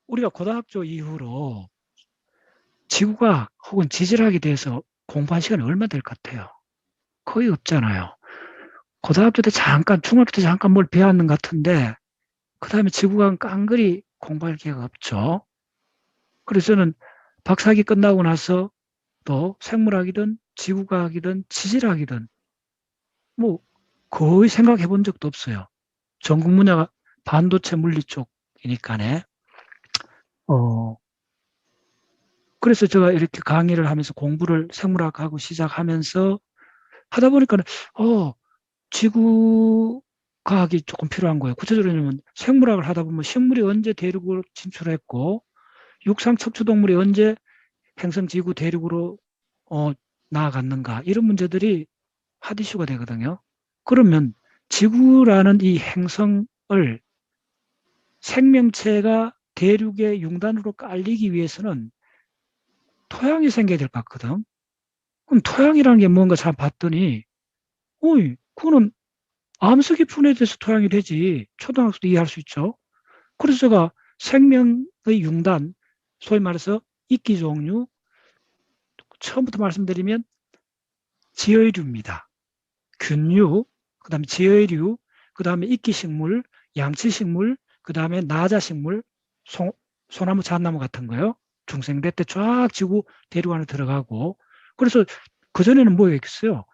우리가 고등학교 이후로 지구과학 혹은 지질학에 대해서 공부한 시간이 얼마 될 것 같아요? 거의 없잖아요. 고등학교 때 잠깐, 중학교 때 잠깐 뭘 배웠는 것 같은데, 그 다음에 지구과학은 깡그리 공부할 기회가 없죠. 그래서 저는 박사학위 끝나고 나서 또 생물학이든 지구과학이든 지질학이든 뭐 거의 생각해 본 적도 없어요. 전공 분야가 반도체 물리 쪽이니까네. 어, 그래서 제가 이렇게 강의를 하면서 공부를 생물학하고 시작하면서 하다 보니까 지구 과학이 조금 필요한 거예요. 구체적으로는 생물학을 하다 보면 식물이 언제 대륙으로 진출했고 육상 척추동물이 언제 행성 지구 대륙으로 어, 나아갔는가 이런 문제들이 핫 이슈가 되거든요. 그러면 지구라는 이 행성을 생명체가 대륙의 융단으로 깔리기 위해서는 토양이 생겨야 될 것 같거든. 그럼 토양이라는 게 뭔가 잘 봤더니 어이 그거는 암석 깊은에 대해서 토양이 되지. 초등학생도 이해할 수 있죠. 그래서 제가 생명의 융단, 소위 말해서 이끼 종류, 처음부터 말씀드리면 지어류입니다. 균류, 그 다음에 지어류, 그 다음에 이끼식물, 양치식물, 그 다음에 나자식물, 소나무, 잣나무 같은 거요. 중생대 때 쫙 지구 대륙 안에 들어가고. 그래서 그전에는 뭐였겠어요?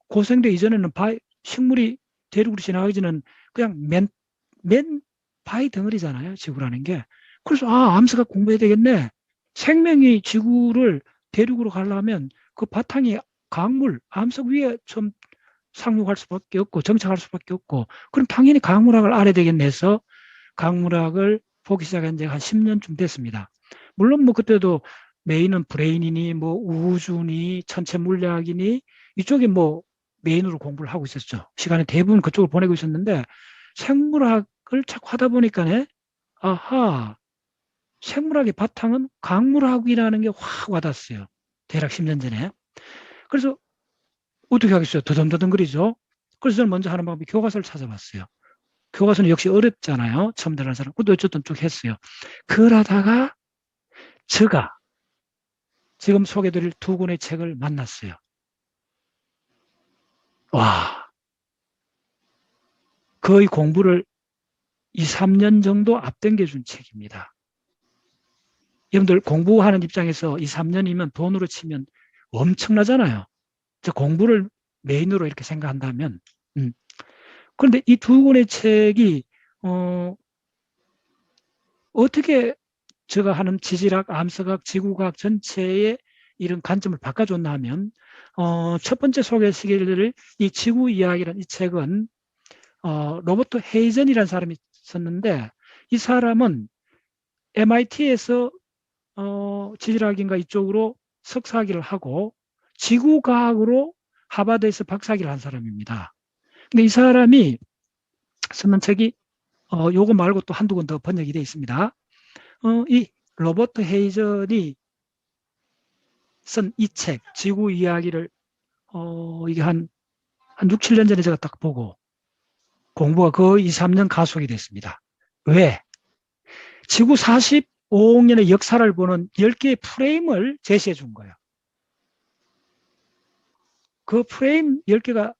고생대 이전에는 식물이 대륙으로 지나가기 전에는 그냥 맨 바위 덩어리잖아요. 지구라는 게. 그래서 암석학 공부해야 되겠네. 생명이 지구를 대륙으로 가려면 그 바탕이 강물, 암석 위에 좀 상륙할 수밖에 없고 정착할 수밖에 없고 그럼 당연히 강물학을 알아야 되겠네 해서 강물학을 보기 시작한 지가 한 10년쯤 됐습니다. 물론 뭐 그때도 메인은 브레인이니 뭐 우주니 천체 물리학이니 이쪽에 뭐 메인으로 공부를 하고 있었죠. 시간에 대부분 그쪽을 보내고 있었는데 생물학을 자꾸 하다 보니까 아하 생물학의 바탕은 강물학이라는 게 확 와닿았어요. 대략 10년 전에. 그래서 어떻게 하겠어요? 더듬더듬거리죠. 그래서 저는 먼저 하는 방법이 교과서를 찾아봤어요. 교과서는 역시 어렵잖아요. 처음 들어가는 사람. 그것도 어쨌든 쭉 했어요. 그러다가 제가 지금 소개드릴 두 권의 책을 만났어요. 와, 거의 공부를 2, 3년 정도 앞당겨준 책입니다. 여러분들 공부하는 입장에서 2, 3년이면 돈으로 치면 엄청나잖아요. 공부를 메인으로 이렇게 생각한다면. 그런데 이 두 권의 책이 어떻게 제가 하는 지질학, 암석학, 지구과학 전체의 이런 관점을 바꿔줬나 하면 첫 번째 소개시킬 이 지구 이야기라는 이 책은 로버트 헤이전이라는 사람이 썼는데 이 사람은 MIT에서 지질학인가 이쪽으로 석사학위를 하고 지구과학으로 하버드에서 박사학위를 한 사람입니다. 근데 이 사람이 쓰는 책이 요거 말고 또 한두 권 더 번역이 되어 있습니다. 이 로버트 헤이전이 쓴 이 책, 지구 이야기를 이게 한 6, 7년 전에 제가 딱 보고 공부가 거의 2, 3년 가속이 됐습니다. 왜? 지구 45억 년의 역사를 보는 10개의 프레임을 제시해 준 거예요. 그 프레임 10개가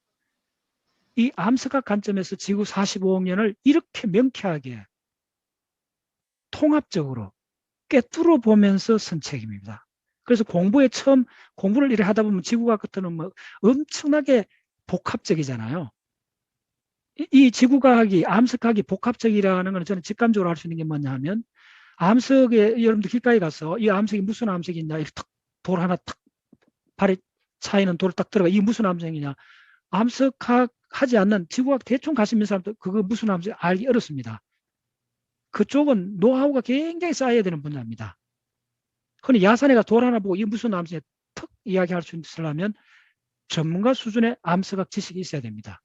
이 암석학 관점에서 지구 45억 년을 이렇게 명쾌하게 통합적으로 꿰뚫어 보면서 쓴 책입니다. 그래서 공부를 이렇게 하다 보면 지구과학 같은 뭐 엄청나게 복합적이잖아요. 이 지구과학이 암석학이 복합적이라는 건 저는 직감적으로 알 수 있는 게 뭐냐 하면 암석에 여러분들 길가에 가서 이 암석이 무슨 암석이냐 이렇게 돌 하나 탁 발에 차이는 돌을 딱 들어가 이게 무슨 암석이냐 암석학 하지 않는 지구과학 대충 가시는 사람도 그거 무슨 암석 알기 어렵습니다. 그쪽은 노하우가 굉장히 쌓여야 되는 분야입니다. 흔히 야산에가 돌 하나 보고 이게 무슨 암석이냐 턱 이야기할 수 있으려면 전문가 수준의 암석학 지식이 있어야 됩니다.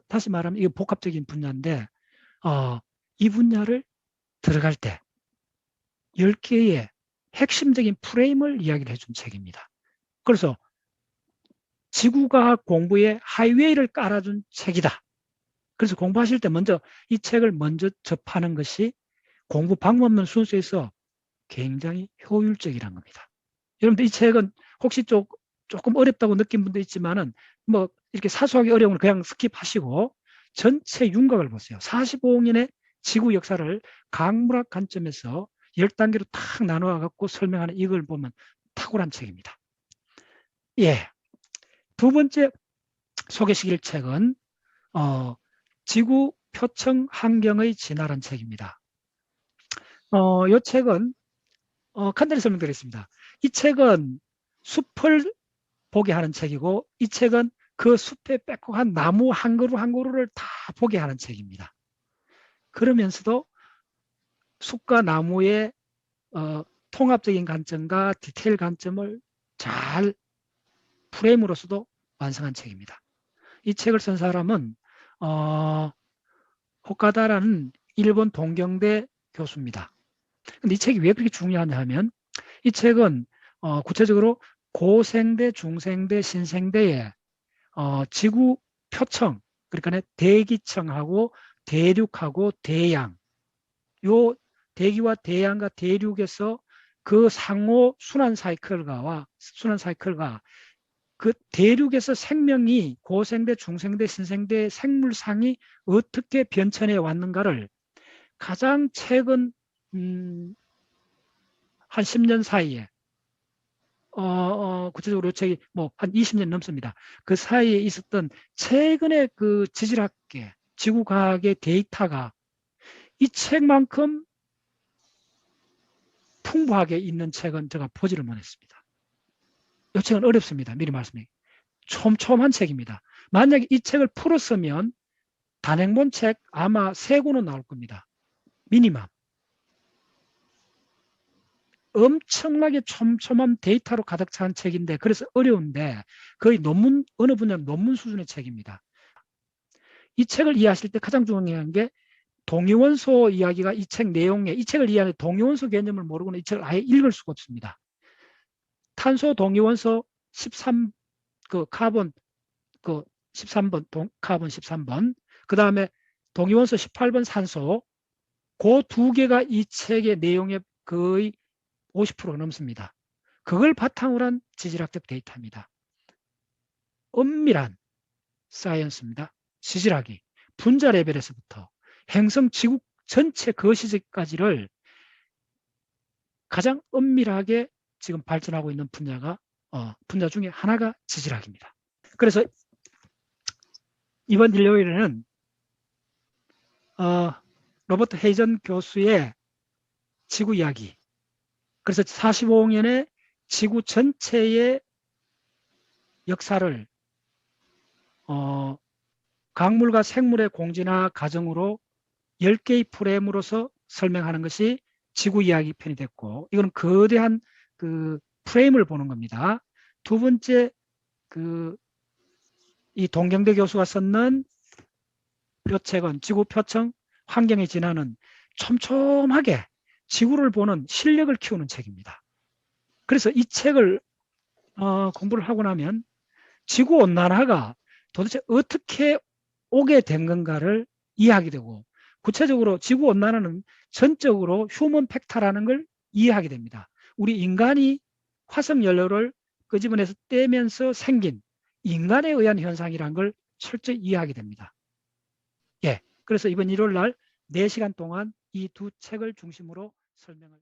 다시 말하면 이게 복합적인 분야인데 이 분야를 들어갈 때 10개의 핵심적인 프레임을 이야기를 해준 책입니다. 그래서 지구과학 공부의 하이웨이를 깔아준 책이다. 그래서 공부하실 때 먼저 이 책을 먼저 접하는 것이 공부 방법론 순서에서 굉장히 효율적이란 겁니다. 여러분들 이 책은 혹시 조금 어렵다고 느낀 분도 있지만은 뭐 이렇게 사소하게 어려운 걸 그냥 스킵하시고 전체 윤곽을 보세요. 45억년의 지구 역사를 강물학 관점에서 10단계로 탁 나누어 갖고 설명하는 이걸 보면 탁월한 책입니다. 예. 두 번째 소개시킬 책은 지구 표층 환경의 진화라는 책입니다. 이 책은 간단히 설명드리겠습니다. 이 책은 숲을 보게 하는 책이고 이 책은 그 숲에 빼곡한 나무 한 그루 한 그루를 다 보게 하는 책입니다. 그러면서도 숲과 나무의 통합적인 관점과 디테일 관점을 잘 프레임으로서도 완성한 책입니다. 이 책을 쓴 사람은 호카다라는 일본 동경대 교수입니다. 근데 이 책이 왜 그렇게 중요하냐 하면 이 책은 구체적으로 고생대, 중생대, 신생대의 지구 표층, 그러니까 대기층하고 대륙하고 대양, 요 대기와 대양과 대륙에서 그 상호 순환 사이클과 그 대륙에서 생명이 고생대, 중생대, 신생대 생물상이 어떻게 변천해 왔는가를 가장 최근 한 10년 사이에 구체적으로 책이 뭐 한 20년 넘습니다. 그 사이에 있었던 최근의 그 지질학계, 지구과학의 데이터가 이 책만큼 풍부하게 있는 책은 제가 보지를 못했습니다. 이 책은 어렵습니다. 미리 말씀드립니다. 촘촘한 책입니다. 만약에 이 책을 풀었으면 단행본 책 아마 3권은 나올 겁니다. 미니멈. 엄청나게 촘촘한 데이터로 가득 찬 책인데 그래서 어려운데 거의 논문, 어느 분야 논문 수준의 책입니다. 이 책을 이해하실 때 가장 중요한 게 동위원소 이야기가 이 책 내용에, 이 책을 이해하는 동위원소 개념을 모르고는 이 책을 아예 읽을 수가 없습니다. 탄소 동위원소 13, 그 카본, 그 13번, 카본 13번, 그 다음에 동위원소 18번 산소, 그 두 개가 이 책의 내용의 거의 50%가 넘습니다. 그걸 바탕으로 한 지질학적 데이터입니다. 엄밀한 사이언스입니다. 지질학이 분자 레벨에서부터 행성 지구 전체 거시까지를 가장 엄밀하게 지금 발전하고 있는 분야 중에 하나가 지질학입니다. 그래서 이번 일요일에는 로버트 헤이전 교수의 지구 이야기, 그래서 45년의 지구 전체의 역사를 강물과 생물의 공진화 과정으로 10개의 프레임으로서 설명하는 것이 지구 이야기 편이 됐고, 이거는 거대한 그 프레임을 보는 겁니다. 두 번째, 이 동경대 교수가 썼는 뼈책은 지구 표층 환경의 진화는 촘촘하게 지구를 보는 실력을 키우는 책입니다. 그래서 이 책을 공부를 하고 나면 지구온난화가 도대체 어떻게 오게 된 건가를 이해하게 되고, 구체적으로 지구온난화는 전적으로 휴먼 팩터라는 걸 이해하게 됩니다. 우리 인간이 화석연료를 끄집어내서 떼면서 생긴 인간에 의한 현상이라는 걸 철저히 이해하게 됩니다. 예, 그래서 이번 일요일 날 4시간 동안 이 두 책을 중심으로 설명을